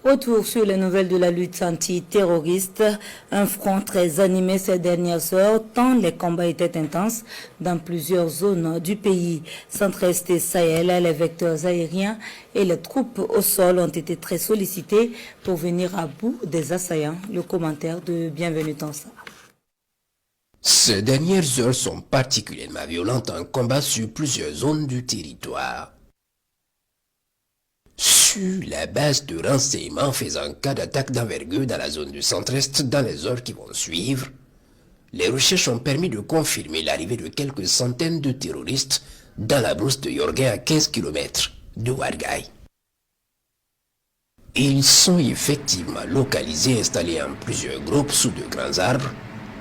Retour sur les nouvelles de la lutte antiterroriste. Un front très animé ces dernières heures, tant les combats étaient intenses dans plusieurs zones du pays. Centre-Est et Sahel, les vecteurs aériens et les troupes au sol ont été très sollicités pour venir à bout des assaillants. Le commentaire de Bienvenue Tansa. Ces dernières heures sont particulièrement violentes en combat sur plusieurs zones du territoire. Sur la base de renseignements faisant cas d'attaque d'envergure dans la zone du centre-est dans les heures qui vont suivre, les recherches ont permis de confirmer l'arrivée de quelques centaines de terroristes dans la brousse de Yorguin à 15 km de Ouarghaï. Ils sont effectivement localisés et installés en plusieurs groupes sous de grands arbres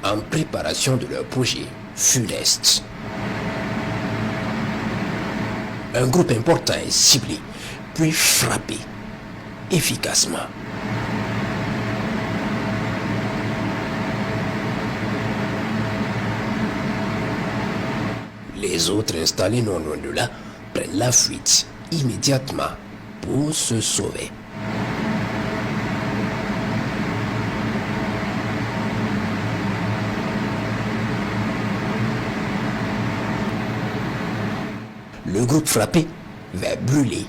en préparation de leur projet funeste. Un groupe important est ciblé puis frappé efficacement. Les autres installés non loin de là prennent la fuite immédiatement pour se sauver. Le groupe frappé va brûler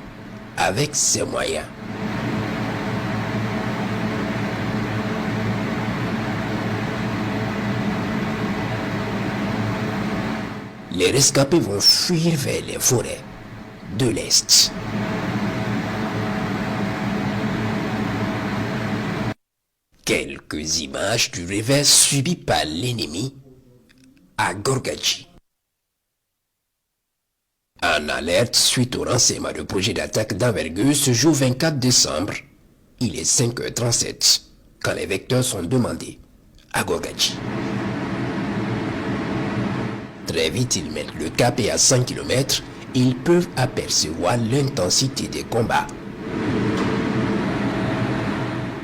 avec ses moyens. Les rescapés vont fuir vers les forêts de l'Est. Quelques images du réveil subi par l'ennemi à Gorgadji. En alerte suite au renseignement du projet d'attaque d'envergure ce jour 24 décembre, il est 5h37 quand les vecteurs sont demandés à Gorgadji. Très vite, ils mettent le cap et à 100 km, ils peuvent apercevoir l'intensité des combats.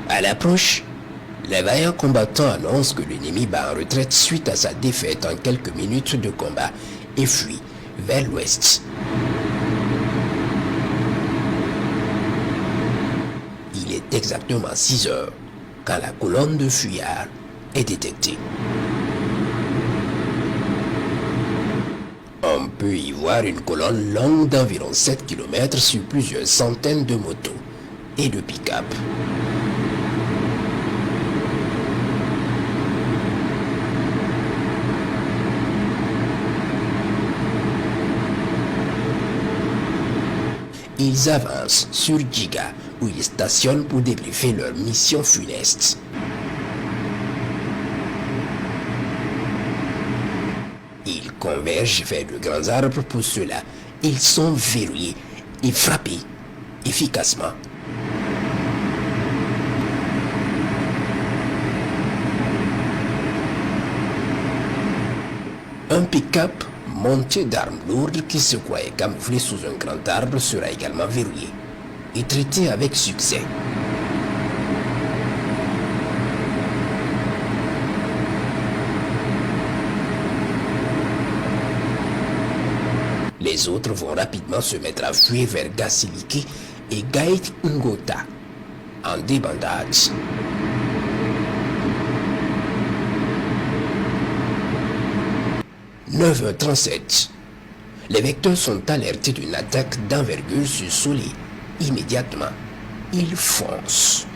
À l'approche, les vaillants combattants annoncent que l'ennemi bat en retraite suite à sa défaite en quelques minutes de combat et fuit vers l'ouest. Il est exactement 6 heures quand la colonne de fuyards est détectée. On peut y voir une colonne longue d'environ 7 km sur plusieurs centaines de motos et de pick-up. Ils avancent sur Djiga, où ils stationnent pour débriefer leur mission funeste. Ils convergent vers de grands arbres pour cela. Ils sont verrouillés et frappés efficacement. Un pick-up monté d'armes lourdes qui se croyait camouflé sous un grand arbre sera également verrouillé et traité avec succès. Les autres vont rapidement se mettre à fuir vers Gassiliki et Gaït Ngota en débandade. « 9h37. Les vecteurs sont alertés d'une attaque d'envergure sur Soli. Immédiatement, ils foncent.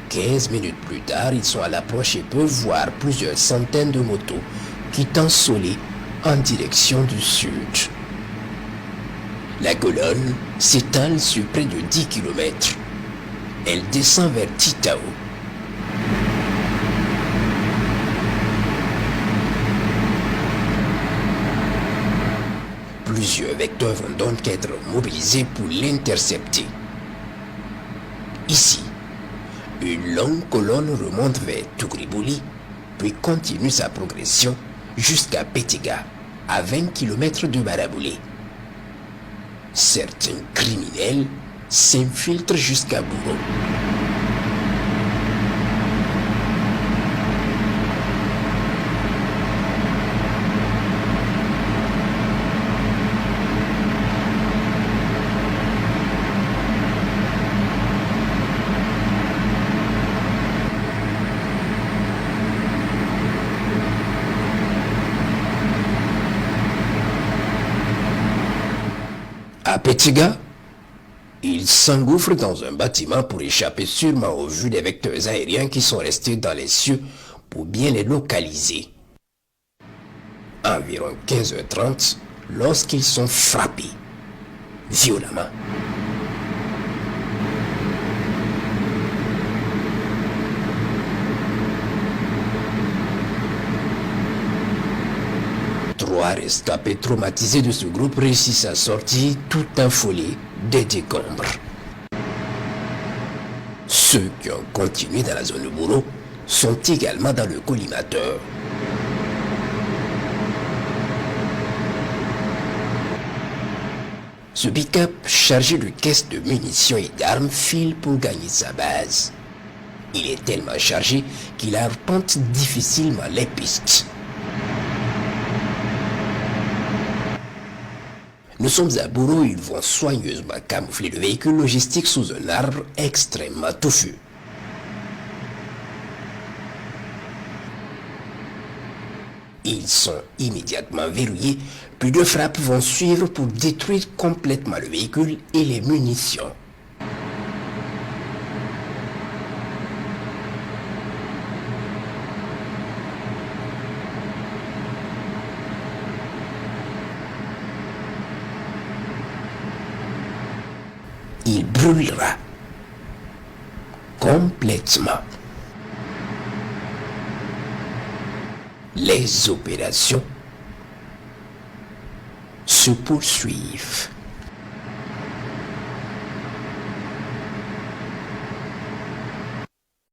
15 minutes plus tard, ils sont à l'approche et peuvent voir plusieurs centaines de motos quittant Soli en direction du sud. La colonne s'étale sur près de 10 km. Elle descend vers Titao. Plusieurs vecteurs vont donc être mobilisés pour l'intercepter. Ici, une longue colonne remonte vers Tougribouli, puis continue sa progression jusqu'à Pétiga, à 20 km de Baraboulé. Certains criminels s'infiltrent jusqu'à Bourreau. À Petiga, ils s'engouffrent dans un bâtiment pour échapper sûrement aux vues des vecteurs aériens qui sont restés dans les cieux pour bien les localiser. Environ 15h30, lorsqu'ils sont frappés violemment. Trois rescapés traumatisés de ce groupe réussissent à sortir tout affolés des décombres. Ceux qui ont continué dans la zone de boulot sont également dans le collimateur. Ce pick-up chargé de caisses de munitions et d'armes file pour gagner sa base. Il est tellement chargé qu'il arpente difficilement les pistes. Nous sommes à Bourreau, ils vont soigneusement camoufler le véhicule logistique sous un arbre extrêmement touffu. Ils sont immédiatement verrouillés, puis deux frappes vont suivre pour détruire complètement le véhicule et les munitions. Il brûlera complètement. Les opérations se poursuivent.